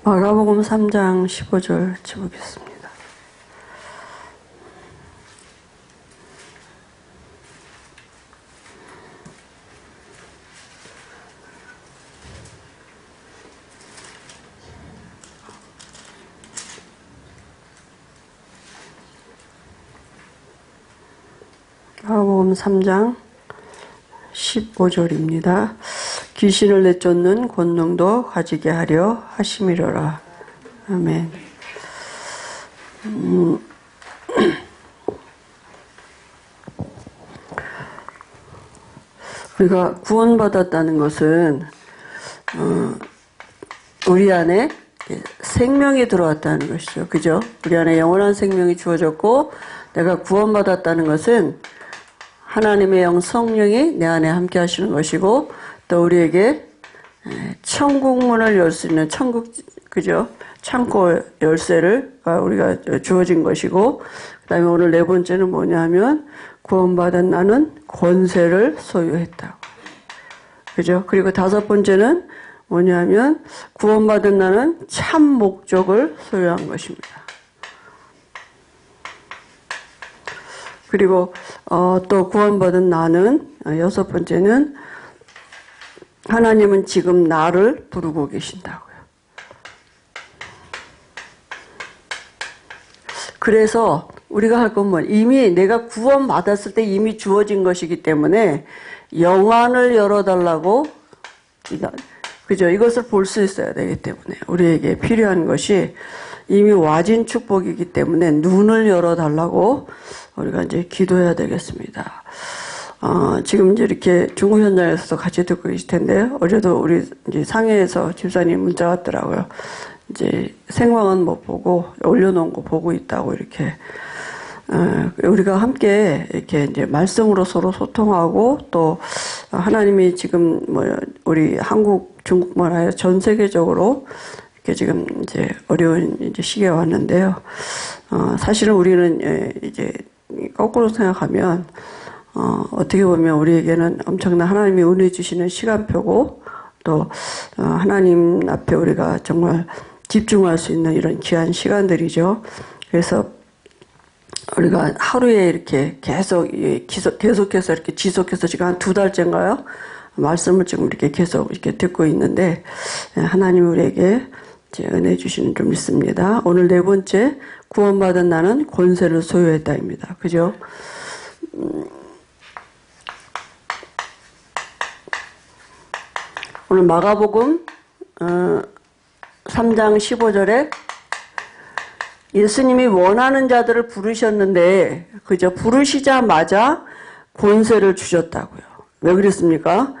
마가복음 3장 15절 보겠습니다. 마가복음 3장 15절입니다. 귀신을 내쫓는 권능도 가지게 하려 하심이로라. 아멘. 우리가 구원받았다는 것은 우리 안에 생명이 들어왔다는 것이죠. 그죠? 우리 안에 영원한 생명이 주어졌고, 내가 구원받았다는 것은 하나님의 영 성령이 내 안에 함께 하시는 것이고, 또 우리에게 천국문을 열 수 있는 그죠? 창고 열쇠를 우리가 주어진 것이고, 그 다음에 오늘 네 번째는 뭐냐면, 구원받은 나는 권세를 소유했다고. 그죠? 그리고 다섯 번째는 뭐냐면, 구원받은 나는 참 목적을 소유한 것입니다. 그리고 또 구원받은 나는 여섯 번째는 하나님은 지금 나를 부르고 계신다고요. 그래서 우리가 할 건 뭐 이미 내가 구원받았을 때 이미 주어진 것이기 때문에 영안을 열어달라고, 그죠? 이것을 볼 수 있어야 되기 때문에 우리에게 필요한 것이 이미 와진 축복이기 때문에 눈을 열어달라고 우리가 이제 기도해야 되겠습니다. 지금 이제 이렇게 중국 현장에서도 같이 듣고 계실 텐데, 어제도 우리 이제 상해에서 집사님 문자 왔더라고요. 이제 생방은 못 보고 올려놓은 거 보고 있다고 이렇게. 우리가 함께 이렇게 이제 말씀으로 서로 소통하고, 또 하나님이 지금 뭐 우리 한국, 중국만 아니라 전 세계적으로 이렇게 지금 이제 어려운 이제 시기에 왔는데요. 사실은 우리는 이제 거꾸로 생각하면 어떻게 보면 우리에게는 엄청난 하나님이 은혜 주시는 시간표고, 또 하나님 앞에 우리가 정말 집중할 수 있는 이런 귀한 시간들이죠. 그래서 우리가 하루에 이렇게 계속해서 이렇게 지속해서 지금 한 2달째인가요? 말씀을 지금 이렇게 계속 이렇게 듣고 있는데, 하나님이 우리에게 은혜 주시는 줄 믿습니다. 오늘 네 번째, 구원받은 나는 권세를 소유했다입니다. 그죠? 오늘 마가복음 3장 15절에 예수님이 원하는 자들을 부르셨는데, 그죠? 부르시자마자 권세를 주셨다고요. 왜 그랬습니까?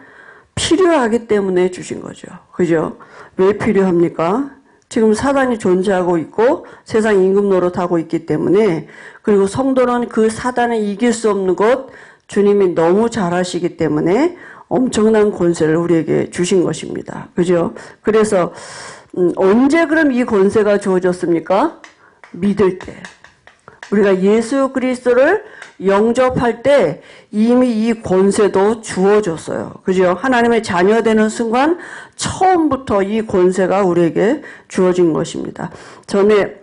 필요하기 때문에 주신 거죠. 그죠? 왜 필요합니까? 지금 사단이 존재하고 있고 세상 임금 노릇하고 있기 때문에, 그리고 성도는 그 사단을 이길 수 없는 것 주님이 너무 잘 아시기 때문에 엄청난 권세를 우리에게 주신 것입니다. 그죠? 그래서 언제 그럼 이 권세가 주어졌습니까? 믿을 때. 우리가 예수 그리스도를 영접할 때 이미 이 권세도 주어졌어요. 그죠? 하나님의 자녀 되는 순간 처음부터 이 권세가 우리에게 주어진 것입니다. 전에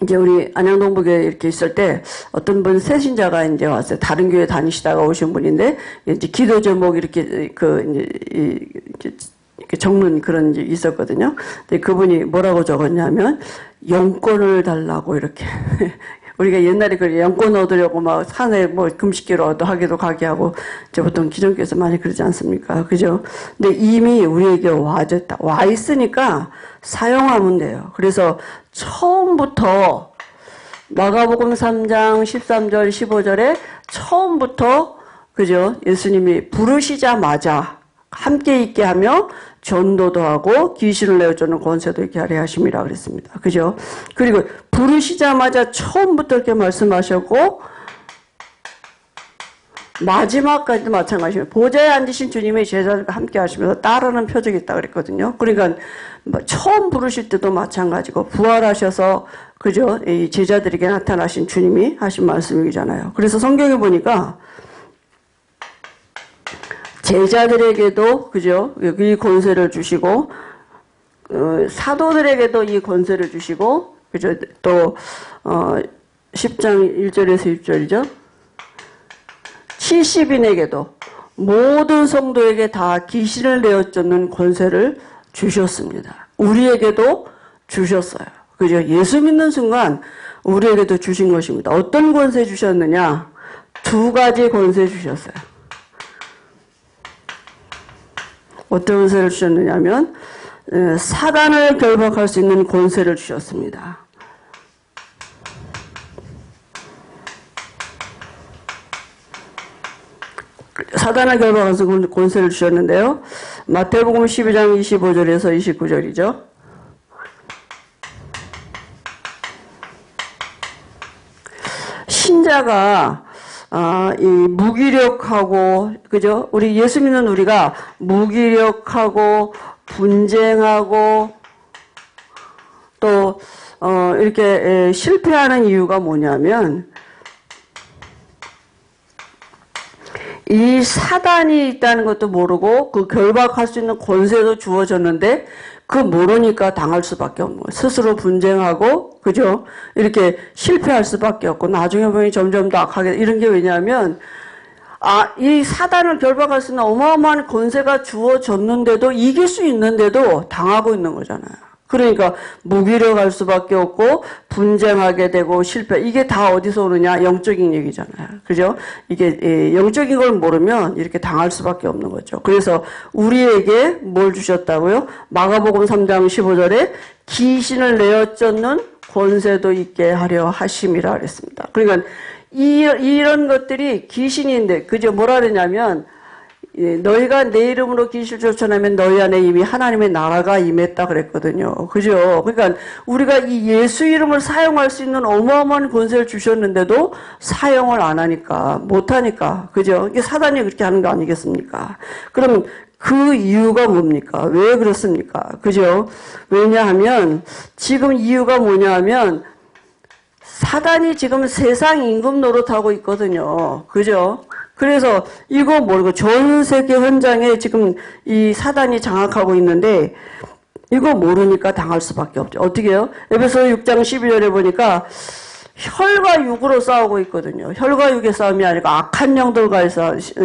이제 우리 안양동북에 이렇게 있을 때 어떤 분 새신자가 이제 왔어요. 다른 교회 다니시다가 오신 분인데, 이제 기도 제목 이렇게 이렇게 적는 그런 게 있었거든요. 근데 그분이 뭐라고 적었냐면, 영권을 달라고 이렇게. 우리가 옛날에 그 영권 얻으려고 막 산에 뭐 금식기로 하기도 가게 하고, 이제 보통 기존교회에서 많이 그러지 않습니까? 그죠? 근데 이미 우리에게 와 있으니까 사용하면 돼요. 그래서 처음부터 마가복음 3장 13절 15절에 처음부터, 그죠? 예수님이 부르시자마자 함께 있게 하며 전도도 하고 귀신을 내어쫓는 권세도 있게 하려 하심이라 그랬습니다. 그죠? 그리고 부르시자마자 처음부터 이렇게 말씀하셨고, 마지막까지도 마찬가지입니다. 보좌에 앉으신 주님의 제자들과 함께 하시면서 따르는 표적이 있다고 그랬거든요. 그러니까 처음 부르실 때도 마찬가지고, 부활하셔서, 그죠? 이 제자들에게 나타나신 주님이 하신 말씀이잖아요. 그래서 성경에 보니까 제자들에게도, 그죠? 여기 권세를 주시고, 사도들에게도 이 권세를 주시고, 그죠? 또 10장 1절에서 6절이죠. 70인에게도 모든 성도에게 다 귀신을 내어 쫓는 권세를 주셨습니다. 우리에게도 주셨어요. 그죠? 예수 믿는 순간 우리에게도 주신 것입니다. 어떤 권세 주셨느냐? 두 가지 권세 주셨어요. 어떤 권세를 주셨느냐면 사단을 결박할 수 있는 권세를 주셨습니다. 사단을 결박할 수 있는 권세를 주셨는데요. 마태복음 12장 25절에서 29절이죠. 신자가 이 무기력하고, 그죠? 우리 예수 믿는 우리가 무기력하고 분쟁하고 또 이렇게 실패하는 이유가 뭐냐면 이 사단이 있다는 것도 모르고 그 결박할 수 있는 권세도 주어졌는데 그 모르니까 당할 수밖에 없는 거예요. 스스로 분쟁하고, 그죠? 이렇게 실패할 수밖에 없고 나중에 보니 점점 더 악하게, 이런 게 왜냐하면 이 사단을 결박할 수 있는 어마어마한 권세가 주어졌는데도, 이길 수 있는데도 당하고 있는 거잖아요. 그러니까 무기력할 수밖에 없고 분쟁하게 되고 실패. 이게 다 어디서 오느냐? 영적인 얘기잖아요. 그죠? 이게 영적인 걸 모르면 이렇게 당할 수밖에 없는 거죠. 그래서 우리에게 뭘 주셨다고요? 마가복음 3장 15절에 귀신을 내어 쫓는 권세도 있게 하려 하심이라 그랬습니다. 그러니까 이런 것들이 귀신인데, 그죠? 뭐라 그러냐면 너희가 내 이름으로 귀신을 쫓아내면 너희 안에 이미 하나님의 나라가 임했다 그랬거든요. 그죠? 그러니까 우리가 이 예수 이름을 사용할 수 있는 어마어마한 권세를 주셨는데도 사용을 안 하니까, 못 하니까, 그죠? 이게 사단이 그렇게 하는 거 아니겠습니까? 그럼 그 이유가 뭡니까? 왜 그렇습니까? 그죠? 왜냐하면 지금 이유가 뭐냐 하면 사단이 지금 세상 임금 노릇하고 있거든요. 그죠? 그래서 이거 모르고 전 세계 현장에 지금 이 사단이 장악하고 있는데 이거 모르니까 당할 수밖에 없죠. 어떻게 해요? 에베소 6장 12절에 보니까 혈과 육으로 싸우고 있거든요. 혈과 육의 싸움이 아니고 악한 영들과의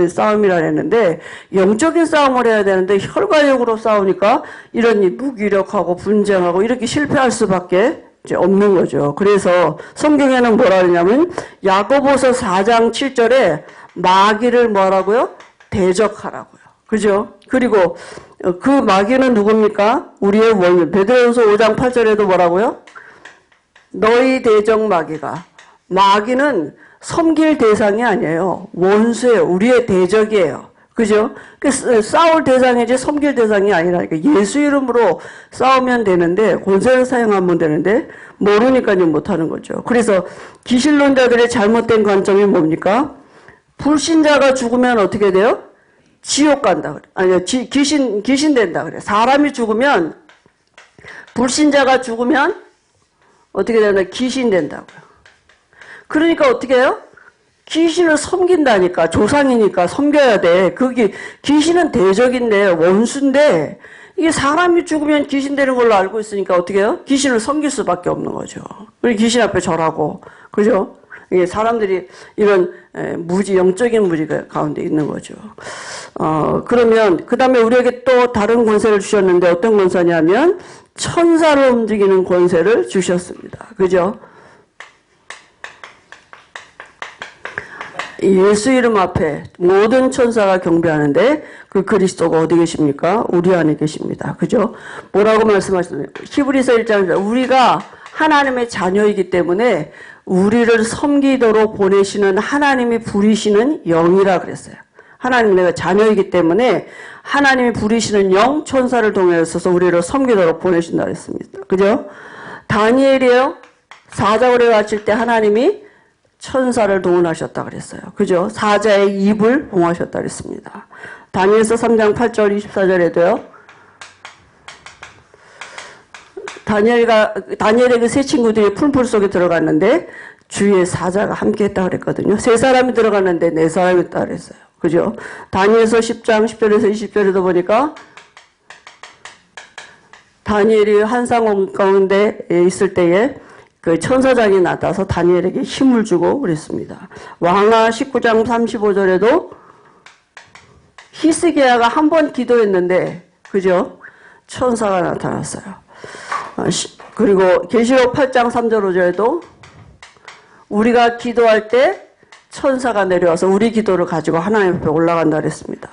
싸움이라 했는데 영적인 싸움을 해야 되는데 혈과 육으로 싸우니까 이런 무기력하고 분쟁하고 이렇게 실패할 수밖에 이제 없는 거죠. 그래서 성경에는 뭐라 그러냐면 야고보서 4장 7절에 마귀를 뭐라고요? 대적하라고요. 그죠? 그리고 그 마귀는 누굽니까? 우리의 원수. 베드로전서 5장 8절에도 뭐라고요? 너희 대적 마귀가. 마귀는 섬길 대상이 아니에요. 원수예요. 우리의 대적이에요. 그죠? 싸울 대상이지 섬길 대상이 아니라니까. 예수 이름으로 싸우면 되는데, 권세를 사용하면 되는데, 모르니까 못하는 거죠. 그래서 기신론자들의 잘못된 관점이 뭡니까? 불신자가 죽으면 어떻게 돼요? 지옥 간다 그래. 아니요, 귀신 된다 그래. 사람이 죽으면, 불신자가 죽으면 어떻게 되나? 귀신 된다고요. 그러니까 어떻게 해요? 귀신을 섬긴다니까. 조상이니까 섬겨야 돼. 그게 귀신은 대적인데 원수인데 이게 사람이 죽으면 귀신 되는 걸로 알고 있으니까 어떻게 해요? 귀신을 섬길 수밖에 없는 거죠. 그리고 귀신 앞에 절하고, 그죠? 이게 사람들이 이런 영적인 무지가 가운데 있는 거죠. 그러면 그 다음에 우리에게 또 다른 권세를 주셨는데 어떤 권세냐면 천사를 움직이는 권세를 주셨습니다. 그죠? 예수 이름 앞에 모든 천사가 경배하는데 그 그리스도가 어디 계십니까? 우리 안에 계십니다. 그죠? 뭐라고 말씀하셨나요? 히브리서 1장 우리가 하나님의 자녀이기 때문에 우리를 섬기도록 보내시는 하나님이 부리시는 영이라 그랬어요. 하나님 내가 자녀이기 때문에 하나님이 부리시는 영 천사를 통해서 우리를 섬기도록 보내신다 그랬습니다. 그죠? 다니엘이요. 사자굴에 갇힐 때 하나님이 천사를 동원하셨다 그랬어요. 그죠? 사자의 입을 봉하셨다 그랬습니다. 다니엘서 3장 8절 24절에도요. 다니엘의 그 세 친구들이 풀풀 속에 들어갔는데 주위에 사자가 함께 했다 그랬거든요. 세 사람이 들어갔는데 네 사람이 있다 그랬어요. 그죠? 다니엘서 10장 10절에서 20절에도 보니까 다니엘이 환상 가운데 있을 때에 그 천사장이 나타나서 다니엘에게 힘을 주고 그랬습니다. 왕하 19장 35절에도 히스기야가 한 번 기도했는데, 그죠? 천사가 나타났어요. 그리고 계시록 8장 3절 5절에도 우리가 기도할 때 천사가 내려와서 우리 기도를 가지고 하나님 앞에 올라간다 그랬습니다.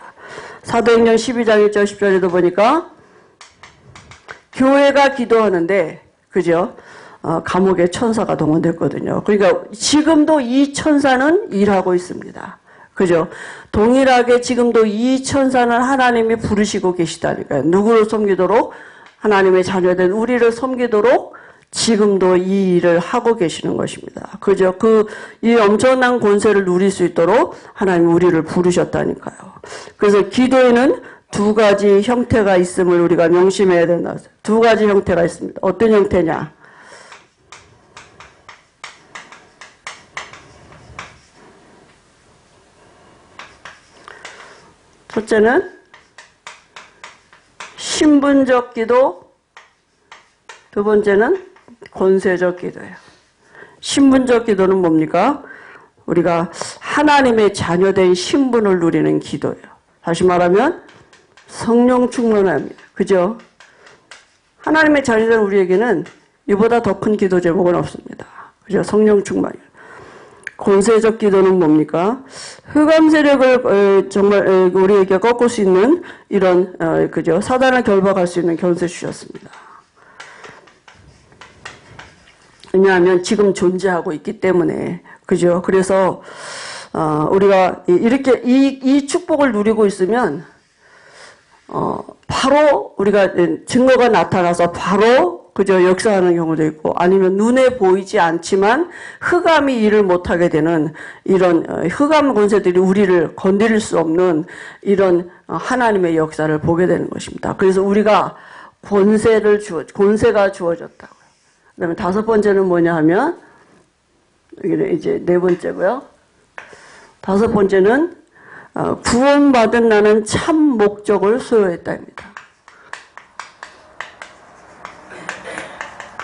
사도행전 12장 1절 10절에도 보니까 교회가 기도하는데, 그죠? 감옥에 천사가 동원됐거든요. 그러니까 지금도 이 천사는 일하고 있습니다. 그죠? 동일하게 지금도 이 천사는 하나님이 부르시고 계시다니까요. 누구를 섬기도록? 하나님의 자녀된 우리를 섬기도록 지금도 이 일을 하고 계시는 것입니다. 그죠? 이 엄청난 권세를 누릴 수 있도록 하나님 우리를 부르셨다니까요. 그래서 기도에는 두 가지 형태가 있음을 우리가 명심해야 된다. 두 가지 형태가 있습니다. 어떤 형태냐? 첫째는 신분적 기도, 두 번째는 권세적 기도예요. 신분적 기도는 뭡니까? 우리가 하나님의 자녀된 신분을 누리는 기도예요. 다시 말하면 성령 충만합니다. 그죠? 하나님의 자녀된 우리에게는 이보다 더 큰 기도 제목은 없습니다. 그죠? 성령 충만이에요. 권세적 기도는 뭡니까? 흑암 세력을 정말 우리에게 꺾을 수 있는 이런 그죠? 사단을 결박할 수 있는 권세 주셨습니다. 왜냐하면 지금 존재하고 있기 때문에, 그죠? 그래서 우리가 이렇게 이 축복을 누리고 있으면 바로 우리가 증거가 나타나서 바로 그저 역사하는 경우도 있고, 아니면 눈에 보이지 않지만 흑암이 일을 못하게 되는 이런 흑암 권세들이 우리를 건드릴 수 없는 이런 하나님의 역사를 보게 되는 것입니다. 그래서 우리가 권세가 주어졌다고요. 그다음에 다섯 번째는 뭐냐 하면, 여기는 이제 네 번째고요. 다섯 번째는 구원받은 나는 참 목적을 소유했다입니다.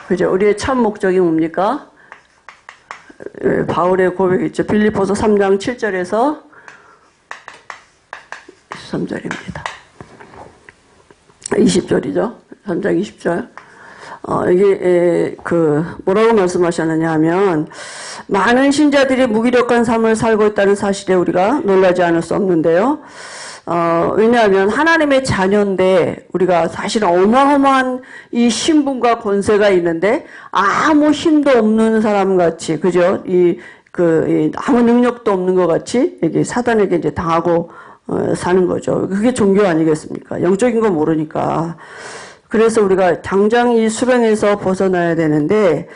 그죠? 우리의 참 목적이 뭡니까? 바울의 고백이 있죠. 빌립보서 3장 7절에서 23절입니다. 20절이죠. 3장 20절. 이게 뭐라고 말씀하셨느냐 하면, 많은 신자들이 무기력한 삶을 살고 있다는 사실에 우리가 놀라지 않을 수 없는데요. 왜냐하면 하나님의 자녀인데 우리가 사실은 어마어마한 이 신분과 권세가 있는데 아무 힘도 없는 사람 같이, 그죠? 아무 능력도 없는 것 같이 이게 사단에게 이제 당하고 사는 거죠. 그게 종교 아니겠습니까? 영적인 거 모르니까. 그래서 우리가 당장 이 수렁에서 벗어나야 되는데,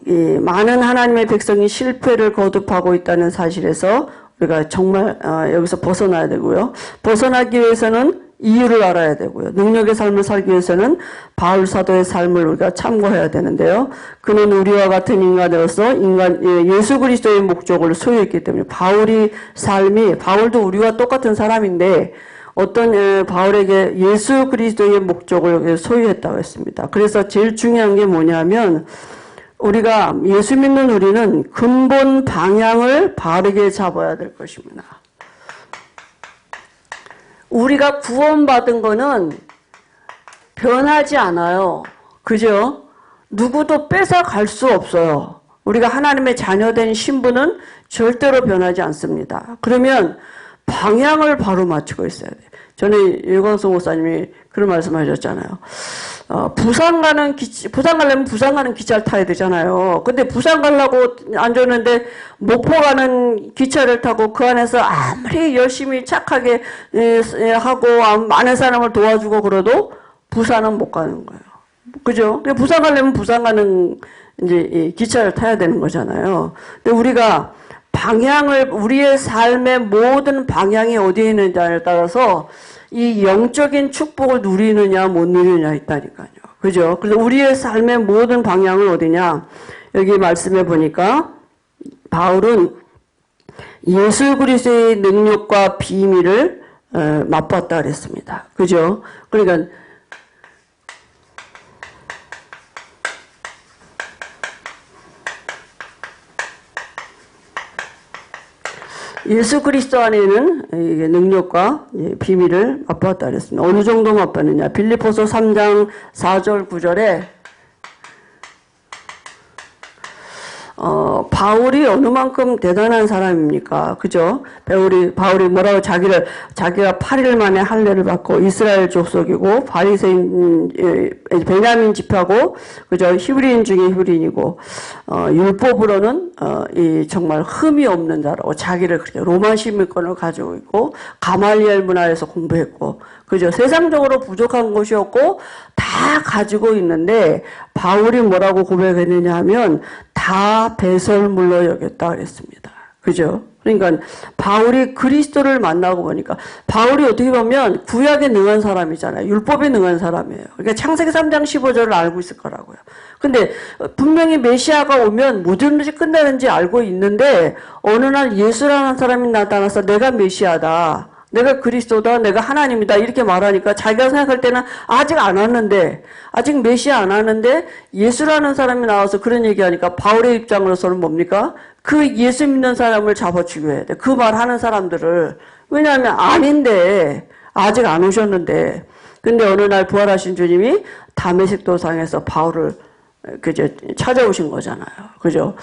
이 많은 하나님의 백성이 실패를 거듭하고 있다는 사실에서 우리가 정말 여기서 벗어나야 되고요. 벗어나기 위해서는 이유를 알아야 되고요. 능력의 삶을 살기 위해서는 바울 사도의 삶을 우리가 참고해야 되는데요. 그는 우리와 같은 인간으로서 예수 그리스도의 목적을 소유했기 때문에, 바울도 우리와 똑같은 사람인데 어떤 바울에게 예수 그리스도의 목적을 소유했다고 했습니다. 그래서 제일 중요한 게 뭐냐면, 우리가 예수 믿는 우리는 근본 방향을 바르게 잡아야 될 것입니다. 우리가 구원받은 거는 변하지 않아요. 그죠? 누구도 뺏어갈 수 없어요. 우리가 하나님의 자녀된 신분은 절대로 변하지 않습니다. 그러면 방향을 바로 맞추고 있어야 돼요. 전에 유광수 목사님이 그런 말씀하셨잖아요. 부산 가려면 부산 가는 기차를 타야 되잖아요. 근데 부산 가려고 앉았는데 목포 가는 기차를 타고 그 안에서 아무리 열심히 착하게 하고 많은 사람을 도와주고 그래도 부산은 못 가는 거예요. 그죠? 근데 부산 가려면 부산 가는 이제 기차를 타야 되는 거잖아요. 근데 우리가 우리의 삶의 모든 방향이 어디에 있느냐에 따라서 이 영적인 축복을 누리느냐 못 누리느냐 있다니까요. 그죠? 그래서 우리의 삶의 모든 방향은 어디냐? 여기 말씀해 보니까 바울은 예수 그리스도의 능력과 비밀을 맛봤다 그랬습니다. 그죠? 그러니까 예수 그리스도 안에는 이게 능력과 비밀을 맛보았다 그랬습니다. 어느 정도 맛봤느냐? 빌립보서 3장 4절 9절에 바울이 어느 만큼 대단한 사람입니까? 그죠? 바울이 뭐라고 자기가 8일 만에 할례를 받고 이스라엘 족속이고 바리새인 베냐민 집하고 그죠? 히브리인 중에 히브리인이고 율법으로는 이 정말 흠이 없는 자라고 자기를 그렇게 로마 시민권을 가지고 있고 가말리엘 문화에서 공부했고 그죠? 세상적으로 부족한 것이 없고 다 가지고 있는데 바울이 뭐라고 고백했느냐 하면 다 배설물로 여겼다 그랬습니다. 그죠? 그러니까 바울이 그리스도를 만나고 보니까 바울이 어떻게 보면 구약에 능한 사람이잖아요. 율법에 능한 사람이에요. 그러니까 창세기 3장 15절을 알고 있을 거라고요. 근데 분명히 메시아가 오면 모든 것이 끝나는지 알고 있는데 어느 날 예수라는 사람이 나타나서 내가 메시아다. 내가 그리스도다, 내가 하나님이다 이렇게 말하니까 자기가 생각할 때는 아직 안 왔는데 아직 메시아 안 왔는데 예수라는 사람이 나와서 그런 얘기하니까 바울의 입장으로서는 뭡니까? 그 예수 믿는 사람을 잡아 죽여야 돼. 그 말하는 사람들을. 왜냐하면 아닌데 아직 안 오셨는데 근데 어느 날 부활하신 주님이 다메섹 도상에서 바울을 그죠 찾아오신 거잖아요. 그죠?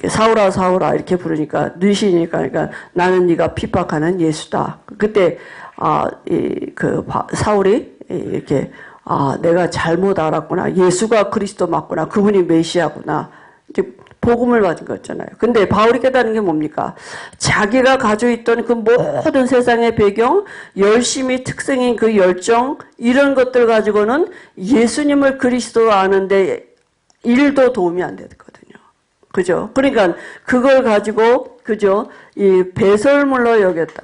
사울아 사울아 이렇게 부르니까 뉘시니까 그러니까 나는 네가 핍박하는 예수다. 그때 사울이 이렇게 내가 잘못 알았구나. 예수가 그리스도 맞구나. 그분이 메시아구나. 이렇게 복음을 받은 거잖아요. 근데 바울이 깨달은 게 뭡니까? 자기가 가지고 있던 그 모든 세상의 배경, 열심히 특성인 그 열정 이런 것들 가지고는 예수님을 그리스도 아는데 1도 도움이 안 되거든요. 그죠? 그러니까 그걸 가지고 그죠? 이 배설물로 여겼다.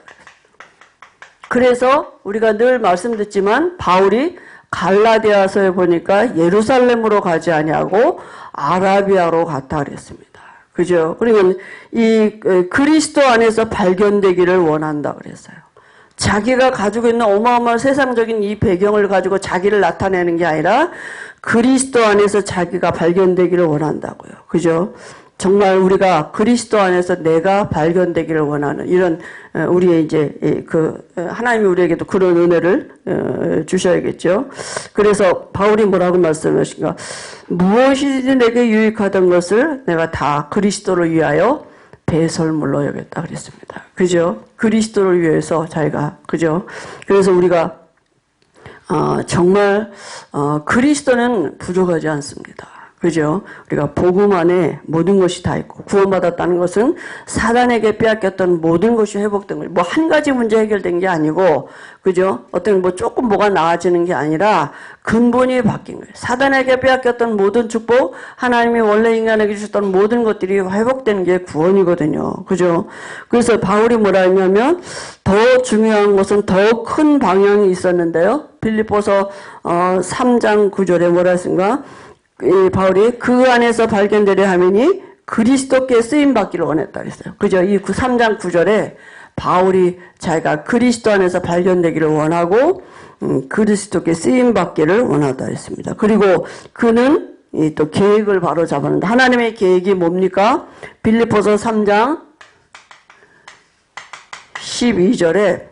그래서 우리가 늘 말씀드렸지만 바울이 갈라디아서에 보니까 예루살렘으로 가지 아니하고 아라비아로 갔다 그랬습니다. 그죠? 그러면 이 그리스도 안에서 발견되기를 원한다 그랬어요. 자기가 가지고 있는 어마어마한 세상적인 이 배경을 가지고 자기를 나타내는 게 아니라 그리스도 안에서 자기가 발견되기를 원한다고요. 그죠? 정말 우리가 그리스도 안에서 내가 발견되기를 원하는 이런 우리의 이제 하나님이 우리에게도 그런 은혜를 주셔야겠죠. 그래서 바울이 뭐라고 말씀하신가? 무엇이든지 내게 유익하던 것을 내가 다 그리스도를 위하여 배설물로 여겼다 그랬습니다. 그죠? 그리스도를 위해서 자기가 그죠? 그래서 우리가 정말 그리스도는 부족하지 않습니다. 그죠? 우리가 복음 안에 모든 것이 다 있고 구원받았다는 것은 사단에게 빼앗겼던 모든 것이 회복된 거예요. 뭐 한 가지 문제 해결된 게 아니고 그죠? 어떤 뭐 조금 뭐가 나아지는 게 아니라 근본이 바뀐 거예요. 사단에게 빼앗겼던 모든 축복, 하나님이 원래 인간에게 주셨던 모든 것들이 회복되는 게 구원이거든요. 그죠? 그래서 바울이 뭐라 했냐면 더 중요한 것은 더 큰 방향이 있었는데요. 빌립보서 3장 9절에 뭐라 했습니까? 바울이 그 안에서 발견되려 하면이 그리스도께 쓰임받기를 원했다 그랬어요. 그죠? 이 3장 9절에 바울이 자기가 그리스도 안에서 발견되기를 원하고 그리스도께 쓰임받기를 원하다 했습니다. 그리고 그는 또 계획을 바로 잡았는데 하나님의 계획이 뭡니까? 빌립보서 3장 12절에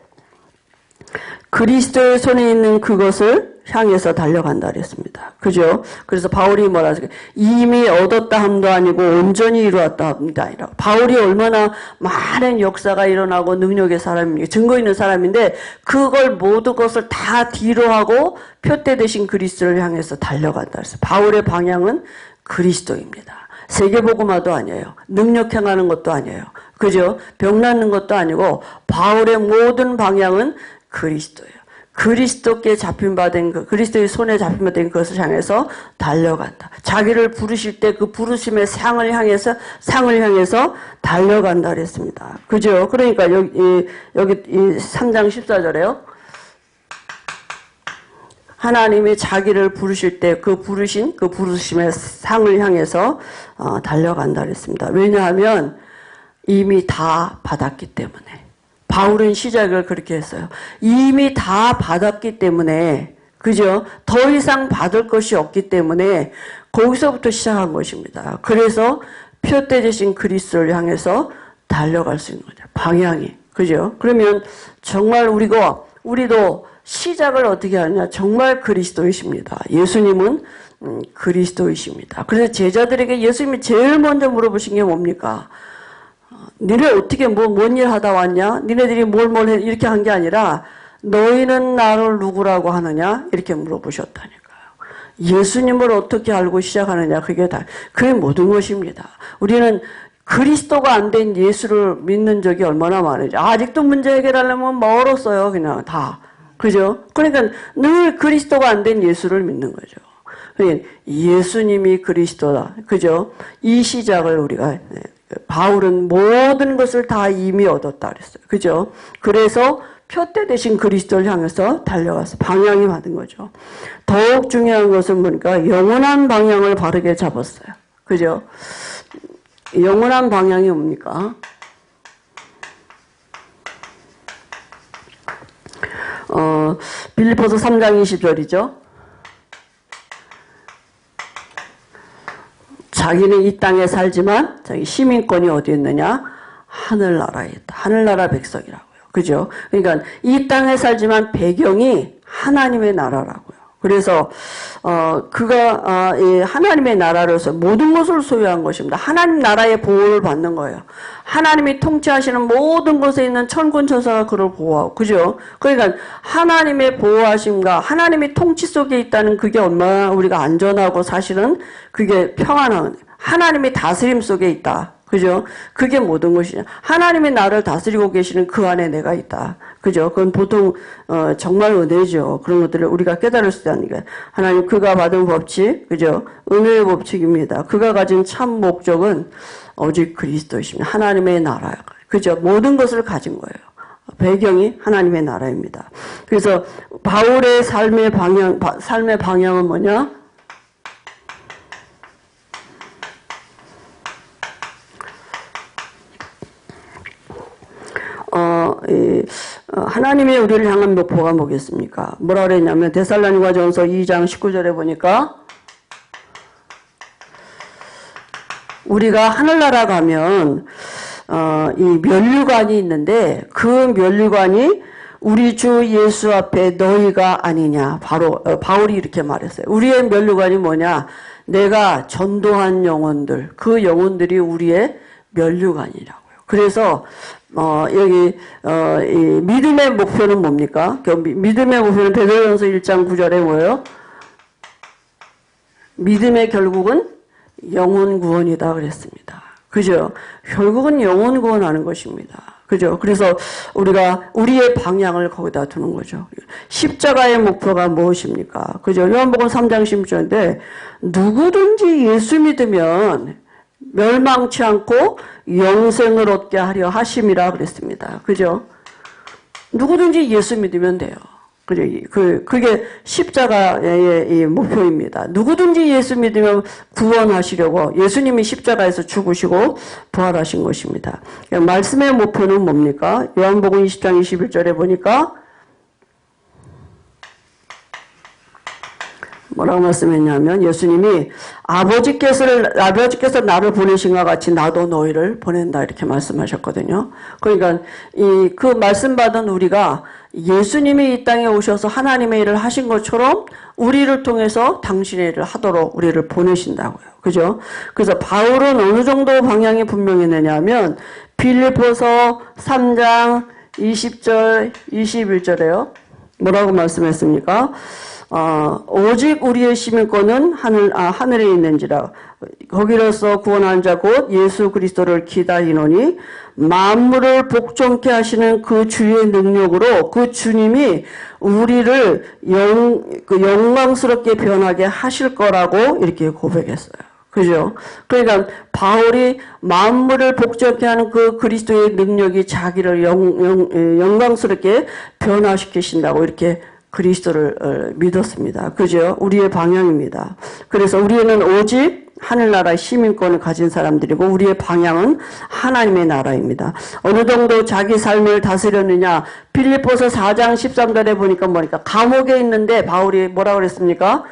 그리스도의 손에 있는 그것을 향해서 달려간다 그랬습니다. 그죠? 그래서 바울이 뭐라 하죠? 이미 얻었다 함도 아니고 온전히 이루었다 함도 아니라 바울이 얼마나 많은 역사가 일어나고 능력의 사람입니까? 증거 있는 사람인데 그걸 모든 것을 다 뒤로 하고 표대 대신 그리스도를 향해서 달려간다 그랬어요. 바울의 방향은 그리스도입니다. 세계복음화도 아니에요. 능력 행하는 것도 아니에요. 그죠? 병 낫는 것도 아니고 바울의 모든 방향은 그리스도예요. 그리스도께 잡힌받은 그리스도의 손에 잡힌받은 그것을 향해서 달려간다. 자기를 부르실 때 그 부르심의 상을 향해서 달려간다 그랬습니다. 그죠? 그러니까 여기 이 3장 14절에요. 하나님이 자기를 부르실 때 그 부르심의 상을 향해서 달려간다 그랬습니다. 왜냐하면 이미 다 받았기 때문에. 바울은 시작을 그렇게 했어요. 이미 다 받았기 때문에 그죠? 더 이상 받을 것이 없기 때문에 거기서부터 시작한 것입니다. 그래서 표대 대신 그리스도를 향해서 달려갈 수 있는 거죠. 방향이. 그죠? 그러면 정말 우리도 시작을 어떻게 하느냐? 정말 그리스도이십니다. 예수님은 그리스도이십니다. 그래서 제자들에게 예수님이 제일 먼저 물어보신 게 뭡니까? 니네 어떻게 뭔 일 하다 왔냐? 니네들이 뭘 해? 이렇게 한 게 아니라 너희는 나를 누구라고 하느냐? 이렇게 물어보셨다니까요. 예수님을 어떻게 알고 시작하느냐? 그게 모든 것입니다. 우리는 그리스도가 안 된 예수를 믿는 적이 얼마나 많은지. 아직도 문제 해결하려면 멀었어요. 그냥 다. 그죠? 그러니까 늘 그리스도가 안 된 예수를 믿는 거죠. 그러니까 예수님이 그리스도다. 그죠? 이 시작을 우리가, 바울은 모든 것을 다 이미 얻었다 그랬어요. 그죠? 그래서 표대 대신 그리스도를 향해서 달려가서 방향이 받은 거죠. 더욱 중요한 것은 보니까 영원한 방향을 바르게 잡았어요. 그죠? 영원한 방향이 뭡니까? 빌립보서 3장 20절이죠. 자기는 이 땅에 살지만 자기 시민권이 어디 있느냐? 하늘나라에 있다. 하늘나라 백성이라고요. 그죠? 그러니까 이 땅에 살지만 배경이 하나님의 나라라고요. 그래서 그가 하나님의 나라로서 모든 것을 소유한 것입니다. 하나님 나라의 보호를 받는 거예요. 하나님이 통치하시는 모든 곳에 있는 천군 천사가 그를 보호하고, 그죠? 그러니까 하나님의 보호하심과 하나님의 통치 속에 있다는 그게 얼마나 우리가 안전하고 사실은 그게 평안한, 하나님의 다스림 속에 있다. 그죠? 그게 모든 것이냐. 하나님이 나를 다스리고 계시는 그 안에 내가 있다. 그죠? 그건 보통, 정말 은혜죠. 그런 것들을 우리가 깨달을 수 있다는 게. 하나님, 그가 받은 법칙, 그죠? 은혜의 법칙입니다. 그가 가진 참 목적은 오직 그리스도이십니다. 하나님의 나라. 그죠? 모든 것을 가진 거예요. 배경이 하나님의 나라입니다. 그래서 바울의 삶의 방향은 뭐냐? 하나님의 우리를 향한 목표가 뭐겠습니까? 뭐라 그랬냐면 데살로니가전서 2장 19절에 보니까 우리가 하늘나라 가면 이 면류관이 있는데 그 면류관이 우리 주 예수 앞에 너희가 아니냐. 바울이 이렇게 말했어요. 우리의 면류관이 뭐냐? 내가 전도한 영혼들, 그 영혼들이 우리의 면류관이라고요. 그래서 여기 이 믿음의 목표는 뭡니까? 믿음의 목표는 베드로전서 1장 9절에 뭐예요? 믿음의 결국은 영혼 구원이다 그랬습니다. 그죠? 결국은 영혼 구원하는 것입니다. 그죠? 그래서 우리가 우리의 방향을 거기다 두는 거죠. 십자가의 목표가 무엇입니까? 그죠? 요한복음 3장 16절인데 누구든지 예수 믿으면 멸망치 않고 영생을 얻게 하려 하심이라 그랬습니다. 그죠? 누구든지 예수 믿으면 돼요. 그죠? 그게 십자가의 이 목표입니다. 누구든지 예수 믿으면 구원하시려고 예수님이 십자가에서 죽으시고 부활하신 것입니다. 말씀의 목표는 뭡니까? 요한복음 20장 21절에 보니까 뭐라고 말씀했냐면 예수님이 아버지께서 나를 보내신 것 같이 나도 너희를 보낸다 이렇게 말씀하셨거든요. 그러니까 그 말씀 받은 우리가 예수님이 이 땅에 오셔서 하나님의 일을 하신 것처럼 우리를 통해서 당신의 일을 하도록 우리를 보내신다고요. 그죠? 그래서 바울은 어느 정도 방향이 분명했느냐면 빌립보서 3장 20절 21절에요. 뭐라고 말씀했습니까? 오직 우리의 시민권은 하늘에 있는지라 거기로서 구원한 자 곧 예수 그리스도를 기다리노니 만물을 복종케 하시는 그 주의 능력으로 그 주님이 우리를 영광스럽게 변하게 하실 거라고 이렇게 고백했어요. 그죠? 그러니까 바울이 만물을 복종케 하는 그 그리스도의 능력이 자기를 영광스럽게 변화시키신다고 이렇게 그리스도를 믿었습니다. 그죠? 우리의 방향입니다. 그래서 우리는 오직 하늘나라의 시민권을 가진 사람들이고 우리의 방향은 하나님의 나라입니다. 어느 정도 자기 삶을 다스렸느냐? 빌립보서 4장 13절에 보니까 감옥에 있는데 바울이 뭐라고 그랬습니까?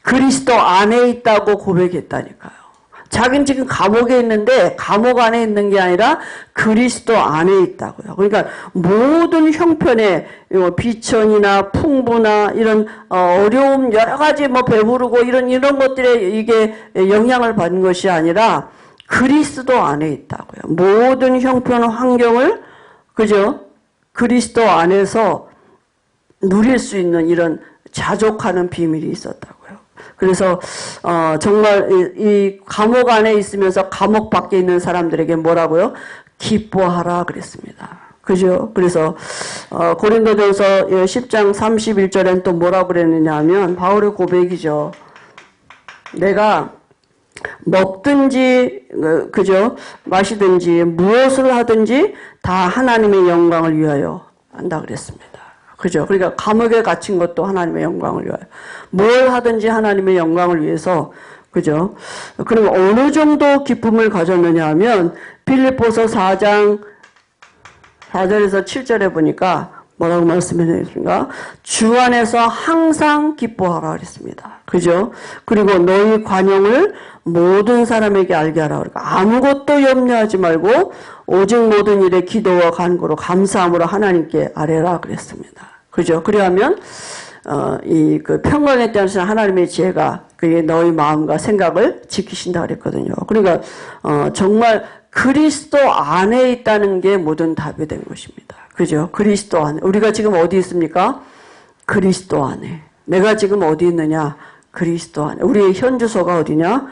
그리스도 안에 있다고 고백했다니까요. 자기는 지금 감옥에 있는데 감옥 안에 있는 게 아니라 그리스도 안에 있다고요. 그러니까 모든 형편에 비천이나 풍부나 이런 어려움 여러 가지 뭐 배부르고 이런 것들에 이게 영향을 받는 것이 아니라 그리스도 안에 있다고요. 모든 형편 환경을 그죠? 그리스도 안에서 누릴 수 있는 이런 자족하는 비밀이 있었다고요. 그래서 정말 이 감옥 안에 있으면서 감옥 밖에 있는 사람들에게 뭐라고요? 기뻐하라 그랬습니다. 그죠? 그래서 고린도전서 10장 31절엔 또 뭐라고 그랬느냐 하면 바울의 고백이죠. 내가 먹든지 그죠? 마시든지 무엇을 하든지 다 하나님의 영광을 위하여 한다 그랬습니다. 그죠? 그러니까 감옥에 갇힌 것도 하나님의 영광을 위하여. 뭘 하든지 하나님의 영광을 위해서. 그죠? 그럼 어느 정도 기쁨을 가졌느냐 하면 빌립보서 4장 4절에서 7절에 보니까 뭐라고 말씀해주십니까? 주 안에서 항상 기뻐하라 그랬습니다. 그죠? 그리고 너희 관용을 모든 사람에게 알게 하라. 그러니까 아무것도 염려하지 말고 오직 모든 일에 기도와 간구로 감사함으로 하나님께 아뢰라 그랬습니다. 그죠? 그리하면 그 평강에 대한 하나님의 지혜가 그게 너희 마음과 생각을 지키신다 그랬거든요. 그러니까 정말 그리스도 안에 있다는 게 모든 답이 된 것입니다. 그죠? 그리스도 안에. 우리가 지금 어디 있습니까? 그리스도 안에. 내가 지금 어디 있느냐? 그리스도 안에. 우리의 현주소가 어디냐?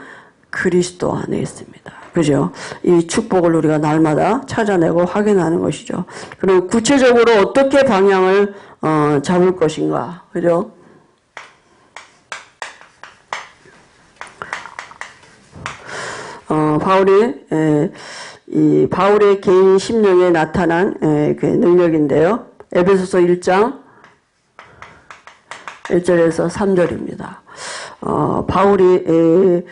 그리스도 안에 있습니다. 그죠? 이 축복을 우리가 날마다 찾아내고 확인하는 것이죠. 그리고 구체적으로 어떻게 방향을 잡을 것인가. 그죠? 바울의 개인 심령에 나타난 그 능력인데요. 에베소서 1장 1절에서 3절입니다. 바울이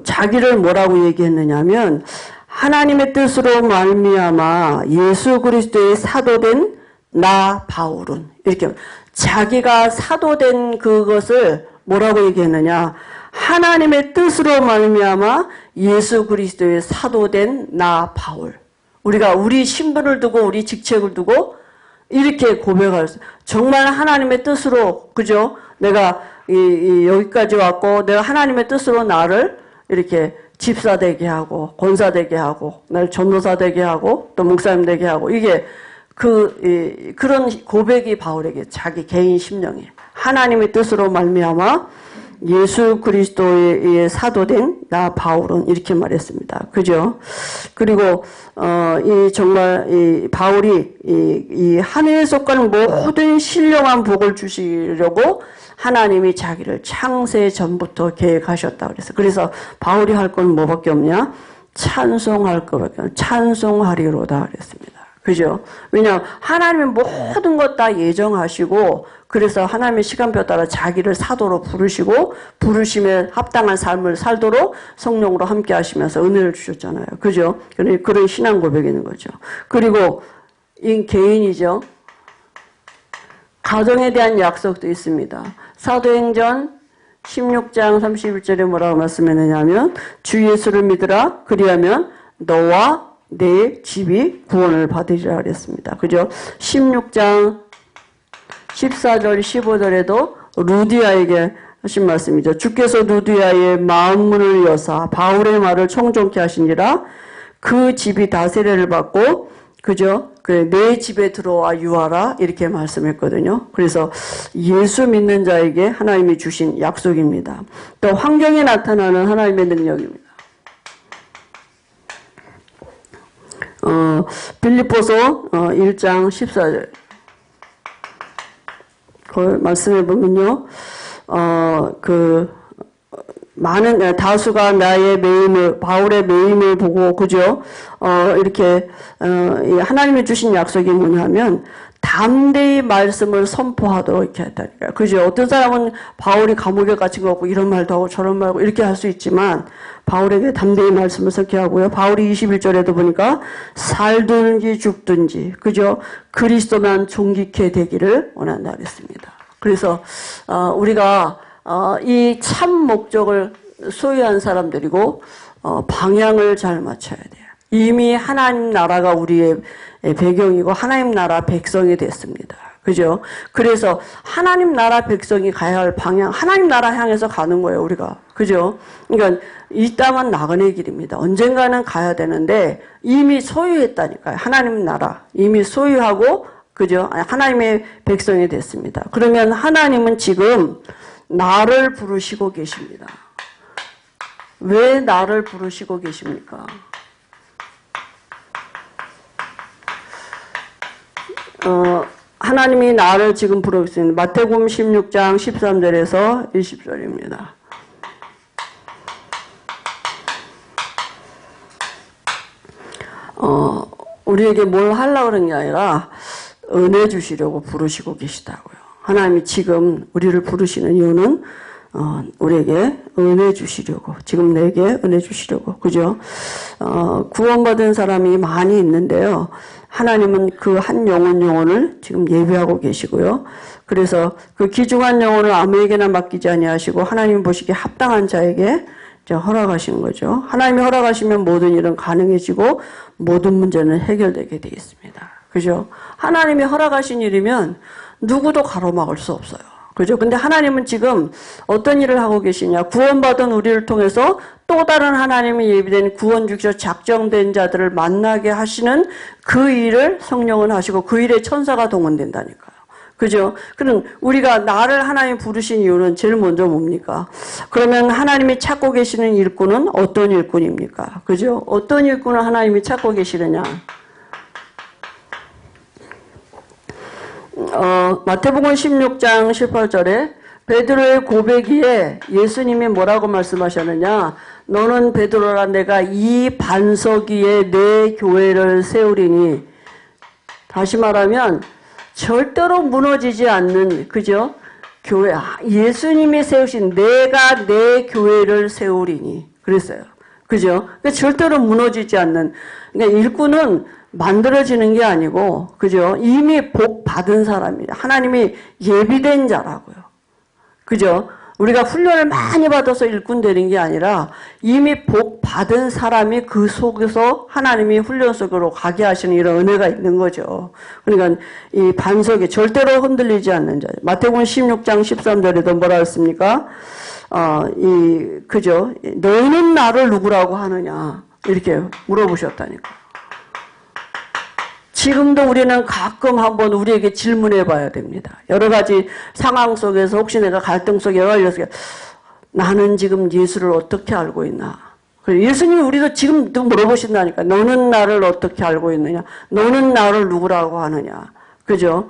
자기를 뭐라고 얘기했느냐면 하나님의 뜻으로 말미암아 예수 그리스도의 사도된 나 바울은 이렇게 자기가 사도된 그것을 뭐라고 얘기했느냐 하나님의 뜻으로 말미암아 예수 그리스도의 사도된 나 바울. 우리가 우리 신분을 두고 우리 직책을 두고 이렇게 고백할 수. 정말 하나님의 뜻으로 그죠? 내가 여기까지 왔고 내가 하나님의 뜻으로 나를 이렇게 집사 되게 하고 권사 되게 하고 나를 전도사 되게 하고 또 목사님 되게 하고 이게 그런 고백이 바울에게 자기 개인 심령에 하나님의 뜻으로 말미암아 예수 그리스도의 사도된 나 바울은 이렇게 말했습니다. 그죠? 그리고 정말 바울이 이 하늘에 속하는 모든 신령한 복을 주시려고 하나님이 자기를 창세 전부터 계획하셨다 그랬어요. 그래서 바울이 할 건 뭐밖에 없냐? 찬송할 것밖에 없냐? 찬송하리로다 그랬습니다. 그죠? 왜냐하면 하나님은 모든 것 다 예정하시고 그래서 하나님의 시간표 따라 자기를 사도로 부르심에 합당한 삶을 살도록 성령으로 함께 하시면서 은혜를 주셨잖아요. 그죠? 그런 신앙 고백이 있는 거죠. 그리고 이 개인이죠. 가정에 대한 약속도 있습니다. 사도행전 16장 31절에 뭐라고 말씀했느냐면 주 예수를 믿으라 그리하면 너와 내 집이 구원을 받으리라 그랬습니다. 그죠? 16장 14절 15절에도 루디아에게 하신 말씀이죠. 주께서 루디아의 마음문을 여사 바울의 말을 청종케 하시니라 그 집이 다 세례를 받고 그죠? 내 집에 들어와 유하라 이렇게 말씀했거든요. 그래서 예수 믿는 자에게 하나님이 주신 약속입니다. 또 환경에 나타나는 하나님의 능력입니다. 빌립보서 1장 14절 그걸 말씀해 보면요. 많은 다수가 나의 매임을 바울의 매임을 보고 그죠? 이렇게 하나님이 주신 약속이 뭐냐면 담대히 말씀을 선포하도록 이렇게 했다니까요. 그죠? 어떤 사람은 바울이 감옥에 갇힌 거 같고 이런 말도 하고 저런 말하고 이렇게 할 수 있지만 바울에게 담대히 말씀을 선포하고요. 바울이 21절에도 보니까 살든지 죽든지 그죠? 그리스도만 존귀케 되기를 원한다 그랬습니다. 그래서 우리가 이 참 목적을 소유한 사람들이고 방향을 잘 맞춰야 돼요. 이미 하나님 나라가 우리의 배경이고 하나님 나라 백성이 됐습니다. 그죠? 그래서 하나님 나라 백성이 가야 할 방향, 하나님 나라 향해서 가는 거예요, 우리가. 그죠? 그러니까 이 땅은 나그네 길입니다. 언젠가는 가야 되는데 이미 소유했다니까요. 하나님 나라 이미 소유하고, 그죠? 하나님의 백성이 됐습니다. 그러면 하나님은 지금 나를 부르시고 계십니다. 왜 나를 부르시고 계십니까? 하나님이 나를 지금 부르고 있습니다. 마태복음 16장 13절에서 20절입니다. 우리에게 뭘 하려고 그런 게 아니라 은혜 주시려고 부르시고 계시다고요. 하나님이 지금 우리를 부르시는 이유는 우리에게 은혜 주시려고, 지금 내게 은혜 주시려고, 그죠? 구원받은 사람이 많이 있는데요. 하나님은 그 한 영혼을 지금 예비하고 계시고요. 그래서 그 귀중한 영혼을 아무에게나 맡기지 아니하시고 하나님 보시기에 합당한 자에게 허락하신 거죠. 하나님이 허락하시면 모든 일은 가능해지고 모든 문제는 해결되게 되어 있습니다. 그죠? 하나님이 허락하신 일이면 누구도 가로막을 수 없어요. 그죠? 근데 하나님은 지금 어떤 일을 하고 계시냐? 구원받은 우리를 통해서 또 다른 하나님이 예비된 구원 주기로 작정된 자들을 만나게 하시는 그 일을 성령은 하시고 그 일에 천사가 동원된다니까요. 그죠? 그럼 우리가 나를 하나님 부르신 이유는 제일 먼저 뭡니까? 그러면 하나님이 찾고 계시는 일꾼은 어떤 일꾼입니까? 그죠? 어떤 일꾼을 하나님이 찾고 계시느냐? 마태복음 16장 18절에 베드로의 고백이에 예수님이 뭐라고 말씀하셨느냐? 너는 베드로라, 내가 이 반석 위에 내 교회를 세우리니. 다시 말하면 절대로 무너지지 않는, 그죠? 교회, 예수님이 세우신 내가 내 교회를 세우리니 그랬어요. 그죠? 그러니까 절대로 무너지지 않는, 그러니까 일꾼은 만들어지는 게 아니고, 그죠? 이미 복 받은 사람이에요. 하나님이 예비된 자라고요. 그죠? 우리가 훈련을 많이 받아서 일꾼 되는 게 아니라 이미 복 받은 사람이 그 속에서 하나님이 훈련 속으로 가게 하시는 이런 은혜가 있는 거죠. 그러니까 이 반석이 절대로 흔들리지 않는 자. 마태복음 16장 13절에도 뭐라 했습니까? 그죠? 너희는 나를 누구라고 하느냐? 이렇게 물어보셨다니까. 지금도 우리는 가끔 한번 우리에게 질문해 봐야 됩니다. 여러 가지 상황 속에서 혹시 내가 갈등 속에 걸려서 나는 지금 예수를 어떻게 알고 있나? 예수님이 우리도 지금도 물어보신다니까. 너는 나를 어떻게 알고 있느냐? 너는 나를 누구라고 하느냐? 그죠?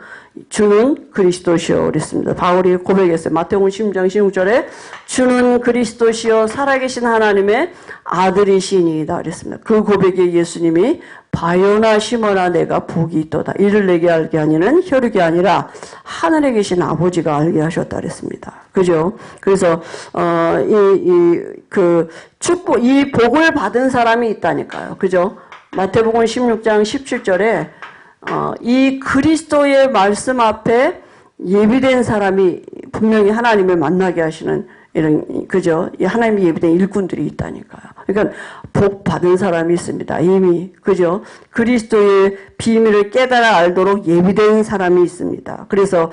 주는 그리스도시여 그랬습니다. 바울이 고백했어요. 마태복음 16장 16절에 주는 그리스도시여 살아계신 하나님의 아들이시니이다 그랬습니다. 그 고백에 예수님이 바요나 시모나 내가 복이 있도다. 이를 내게 알게 하니는 혈육이 아니라 하늘에 계신 아버지가 알게 하셨다 그랬습니다. 그죠? 그래서 축복, 이 복을 받은 사람이 있다니까요. 그죠? 마태복음 16장 17절에 이 그리스도의 말씀 앞에 예비된 사람이 분명히 하나님을 만나게 하시는 이런, 그죠? 이 하나님이 예비된 일꾼들이 있다니까요. 그러니까 복 받은 사람이 있습니다. 이미, 그죠? 그리스도의 비밀을 깨달아 알도록 예비된 사람이 있습니다. 그래서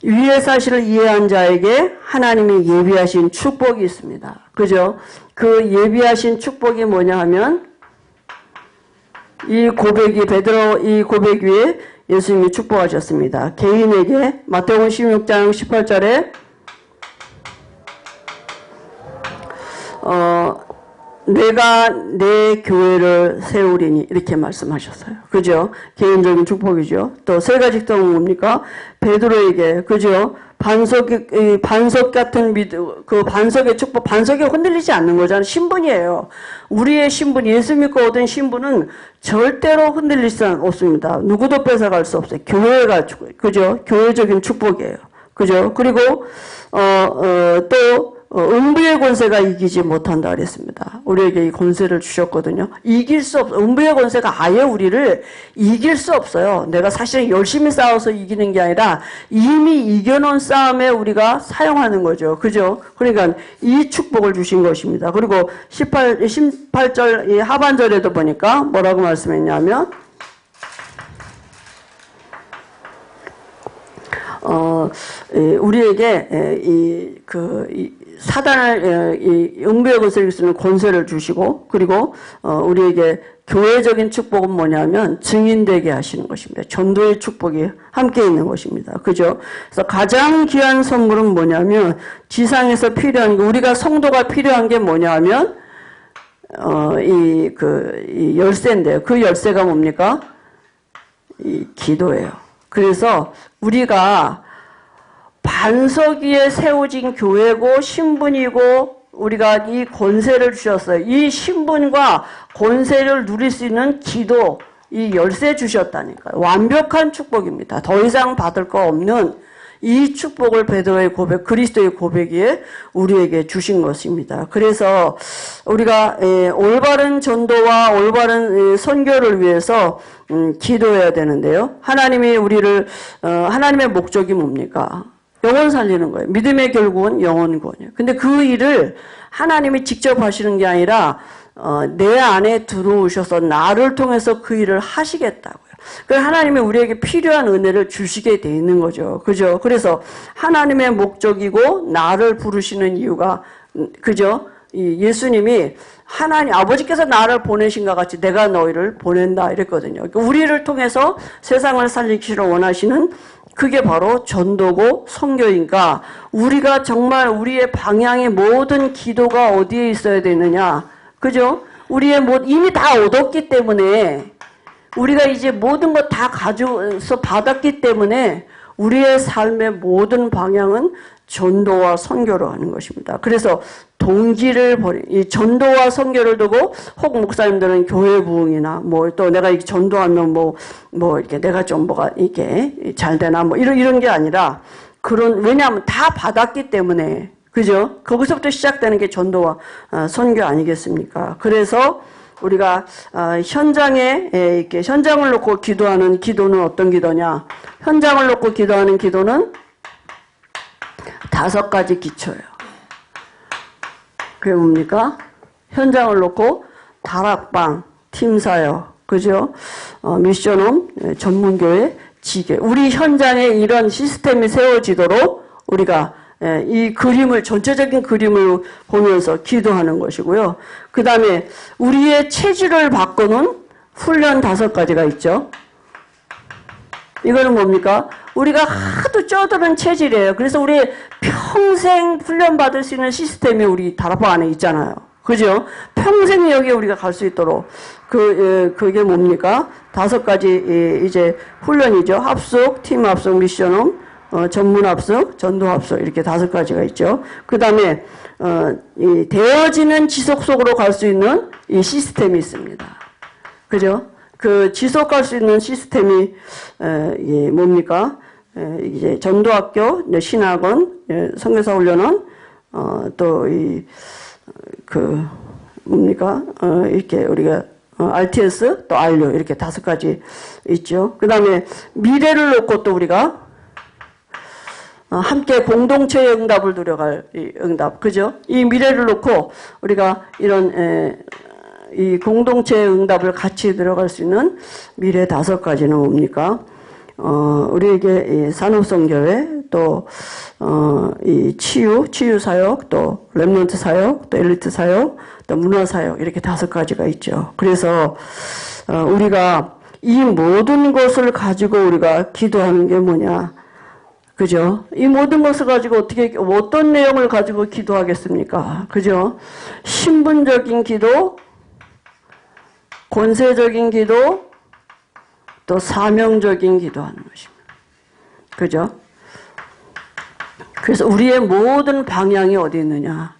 위의 사실을 이해한 자에게 하나님이 예비하신 축복이 있습니다. 그죠? 그 예비하신 축복이 뭐냐 하면 이 고백이 베드로 이 고백 위에 예수님이 축복하셨습니다. 개인에게 마태복음 16장 18절에 내가 내 교회를 세우리니 이렇게 말씀하셨어요. 그죠? 개인적인 축복이죠. 또 세 가지 특성은 뭡니까? 베드로에게 그죠? 반석 같은 믿음, 그 반석의 축복, 반석이 흔들리지 않는 거잖아요. 신분이에요. 우리의 신분, 예수 믿고 얻은 신분은 절대로 흔들리지 않습니다. 누구도 뺏어갈 수 없어요. 교회가, 그죠? 교회적인 축복이에요. 그죠? 그리고, 음부의 권세가 이기지 못한다 그랬습니다. 우리에게 이 권세를 주셨거든요. 이길 수 없어. 음부의 권세가 아예 우리를 이길 수 없어요. 내가 사실 열심히 싸워서 이기는 게 아니라 이미 이겨놓은 싸움에 우리가 사용하는 거죠. 그죠? 그러니까 이 축복을 주신 것입니다. 그리고 18절 이 하반절에도 보니까 뭐라고 말씀했냐면 우리에게 사단을 음부의 권세를 쓰는 권세를 주시고, 그리고 우리에게 교회적인 축복은 뭐냐면 증인되게 하시는 것입니다. 전도의 축복이 함께 있는 것입니다. 그죠? 그래서 가장 귀한 선물은 뭐냐면 지상에서 필요한 게, 우리가 성도가 필요한 게 뭐냐면 이 열쇠인데요. 그 열쇠가 뭡니까? 이 기도예요. 그래서 우리가 반석 위에 세워진 교회고 신분이고 우리가 이 권세를 주셨어요. 이 신분과 권세를 누릴 수 있는 기도, 이 열쇠 주셨다니까요. 완벽한 축복입니다. 더 이상 받을 거 없는 이 축복을 베드로의 고백, 그리스도의 고백에 우리에게 주신 것입니다. 그래서 우리가 올바른 전도와 올바른 선교를 위해서 기도해야 되는데요. 하나님이 우리를 하나님의 목적이 뭡니까? 영혼 살리는 거예요. 믿음의 결국은 영혼 구원이에요. 근데 그 일을 하나님이 직접 하시는 게 아니라 내 안에 들어오셔서 나를 통해서 그 일을 하시겠다고요. 그래서 하나님이 우리에게 필요한 은혜를 주시게 돼 있는 거죠. 그죠? 그래서 하나님의 목적이고 나를 부르시는 이유가, 그죠? 예수님이 하나님 아버지께서 나를 보내신 것 같이 내가 너희를 보낸다 이랬거든요. 그러니까 우리를 통해서 세상을 살리기를 원하시는, 그게 바로 전도고 선교니까 우리가 정말 우리의 방향의 모든 기도가 어디에 있어야 되느냐, 그죠? 우리의 이미 다 얻었기 때문에, 우리가 이제 모든 것 다 가져서 받았기 때문에 우리의 삶의 모든 방향은 전도와 선교로 하는 것입니다. 그래서 동기를 이 전도와 선교를 두고, 혹 목사님들은 교회 부흥이나 또 내가 이렇게 전도하면 이렇게 내가 좀 뭐가 이게 잘 되나 이런 게 아니라, 왜냐하면 다 받았기 때문에, 그죠? 거기서부터 시작되는 게 전도와 선교 아니겠습니까? 그래서 우리가 현장에 이렇게 현장을 놓고 기도하는 기도는 어떤 기도냐? 현장을 놓고 기도하는 기도는 5가지 기초예요. 그게 뭡니까? 현장을 놓고 다락방, 팀사역, 그죠? 미션홈, 전문교회, 지교. 우리 현장에 이런 시스템이 세워지도록 우리가 이 그림을, 전체적인 그림을 보면서 기도하는 것이고요. 그 다음에 우리의 체질을 바꾸는 훈련 5가지가 있죠. 이거는 뭡니까? 우리가 하도 쩌드는 체질이에요. 그래서 우리 평생 훈련받을 수 있는 시스템이 우리 다락방 안에 있잖아요. 그죠? 평생 여기에 우리가 갈 수 있도록. 그게 뭡니까? 5가지 이제 훈련이죠. 합숙, 팀 합숙, 미션홈, 전문 합숙, 전도 합숙, 이렇게 5가지가 있죠. 그 다음에, 이 되어지는 지속 속으로 갈 수 있는 이 시스템이 있습니다. 그죠? 그 지속할 수 있는 시스템이, 뭡니까? 이제 전도학교, 신학원, 선교사 훈련원, 또 뭡니까? 이렇게 우리가, RTS, 또 RU, 이렇게 5가지 있죠. 그 다음에 미래를 놓고 또 우리가, 함께 공동체의 응답을 누려갈 이 응답, 그죠? 이 미래를 놓고 우리가 이런, 이 공동체의 응답을 같이 들어갈 수 있는 미래 5가지는 뭡니까? 우리에게 이 산업성교회, 또, 이 치유 사역, 또 랩런트 사역, 또 엘리트 사역, 또 문화 사역, 이렇게 5가지가 있죠. 그래서, 우리가 이 모든 것을 가지고 우리가 기도하는 게 뭐냐? 그죠? 이 모든 것을 가지고 어떤 내용을 가지고 기도하겠습니까? 그죠? 신분적인 기도, 권세적인 기도, 또 사명적인 기도하는 것입니다. 그죠? 그래서 우리의 모든 방향이 어디 있느냐?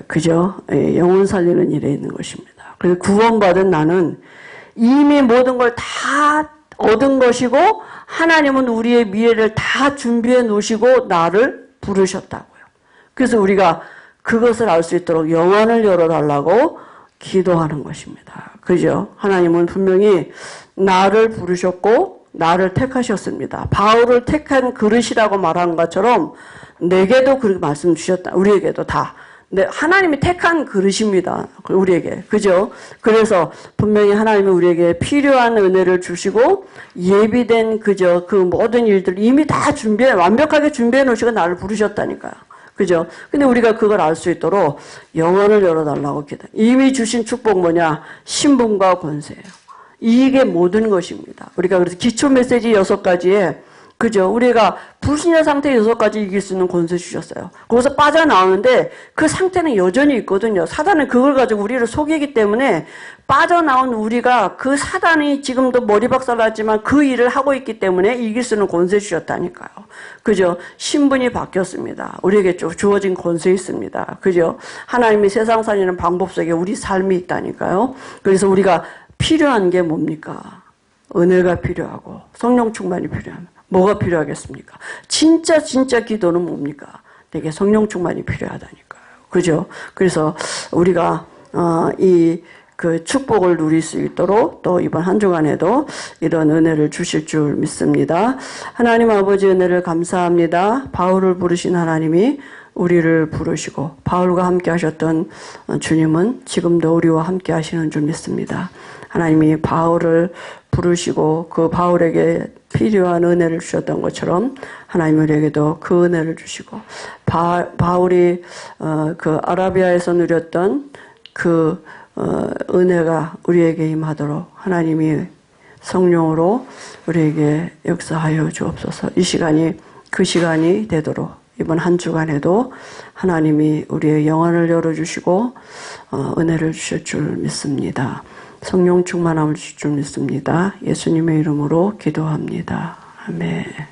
그죠? 영혼 살리는 일에 있는 것입니다. 그래서 구원받은 나는 이미 모든 걸 다 얻은 것이고, 하나님은 우리의 미래를 다 준비해 놓으시고 나를 부르셨다고요. 그래서 우리가 그것을 알 수 있도록 영안을 열어달라고 기도하는 것입니다. 그죠? 하나님은 분명히 나를 부르셨고 나를 택하셨습니다. 바울을 택한 그릇이라고 말하는 것처럼 내게도 그렇게 말씀 주셨다. 우리에게도 다. 네, 하나님이 택한 그릇입니다. 우리에게. 그죠? 그래서 분명히 하나님이 우리에게 필요한 은혜를 주시고 예비된 그 모든 일들 이미 다 완벽하게 준비해 놓으시고 나를 부르셨다니까요. 그죠? 근데 우리가 그걸 알 수 있도록 영혼을 열어달라고 기도. 이미 주신 축복 뭐냐? 신분과 권세예요. 이게 모든 것입니다. 우리가 그래서 기초 메시지 6가지에 그죠? 우리가 불신의 상태 6가지 이길 수 있는 권세 주셨어요. 거기서 빠져나오는데 그 상태는 여전히 있거든요. 사단은 그걸 가지고 우리를 속이기 때문에 빠져나온 우리가 그 사단이 지금도 머리박살 났지만 그 일을 하고 있기 때문에 이길 수 있는 권세 주셨다니까요. 그죠? 신분이 바뀌었습니다. 우리에게 주어진 권세 있습니다. 그죠? 하나님이 세상 살리는 방법 속에 우리 삶이 있다니까요. 그래서 우리가 필요한 게 뭡니까? 은혜가 필요하고 성령 충만이 필요합니다. 뭐가 필요하겠습니까? 진짜 기도는 뭡니까? 내게 성령 충만이 필요하다니까요. 그죠? 그래서 우리가 그 축복을 누릴 수 있도록 또 이번 한 주간에도 이런 은혜를 주실 줄 믿습니다. 하나님 아버지 은혜를 감사합니다. 바울을 부르신 하나님이 우리를 부르시고 바울과 함께 하셨던 주님은 지금도 우리와 함께 하시는 줄 믿습니다. 하나님이 바울을 부르시고 그 바울에게 필요한 은혜를 주셨던 것처럼 하나님 우리에게도 그 은혜를 주시고 바울이 그 아라비아에서 누렸던 그 은혜가 우리에게 임하도록 하나님이 성령으로 우리에게 역사하여 주옵소서. 이 시간이 그 시간이 되도록 이번 한 주간에도 하나님이 우리의 영안을 열어주시고 은혜를 주실 줄 믿습니다. 성령 충만함을 주실 줄 믿습니다. 예수님의 이름으로 기도합니다. 아멘.